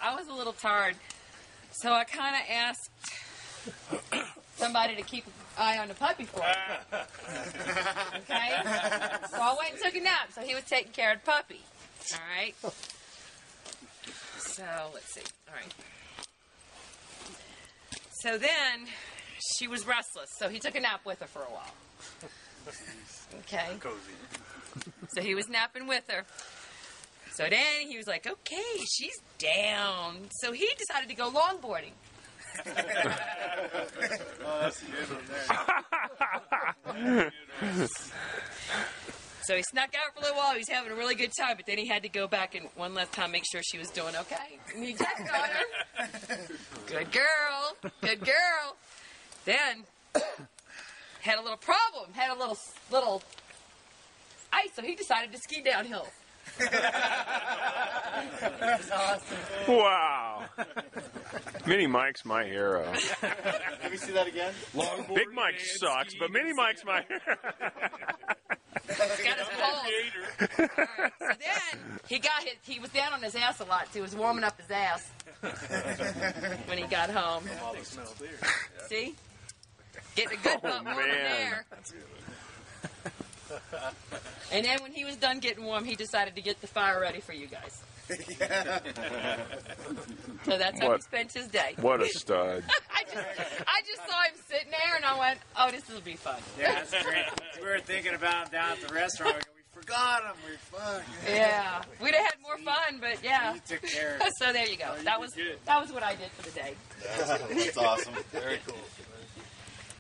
I was a little tired, so I kind of asked somebody to keep an eye on the puppy for me. Okay? So I went and took a nap, so he was taking care of the puppy. All right? So, let's see. All right. So then, she was restless, so he took a nap with her for a while. Okay? Cozy. So he was napping with her. So then he was like, okay, she's down. So he decided to go longboarding. Oh, that's a good one there. So he snuck out for a little while. He was having a really good time, but then he had to go back and one last time make sure she was doing okay. And he checked on her. Good girl. Good girl. Then had a little problem. Had a little ice, so he decided to ski downhill. That's awesome. Wow. Mini Mike's my hero. Let me see that again. Big Mike sucks, but Mini Mike's my hero. Got his balls. Alright, so then he was down on his ass a lot, so he was warming up his ass when he got home. See? Getting a good butt warm in there. And then when he was done getting warm, he decided to get the fire ready for you guys. So that's how he spent his day. What a stud. I just saw him sitting there, and I went, oh, this will be fun. Yeah, that's great. We were thinking about him down at the restaurant. We forgot him. We're fun. Yeah. We'd have had more fun, but yeah. You took care of it. So there you go. That was what I did for the day. That's awesome. Very cool.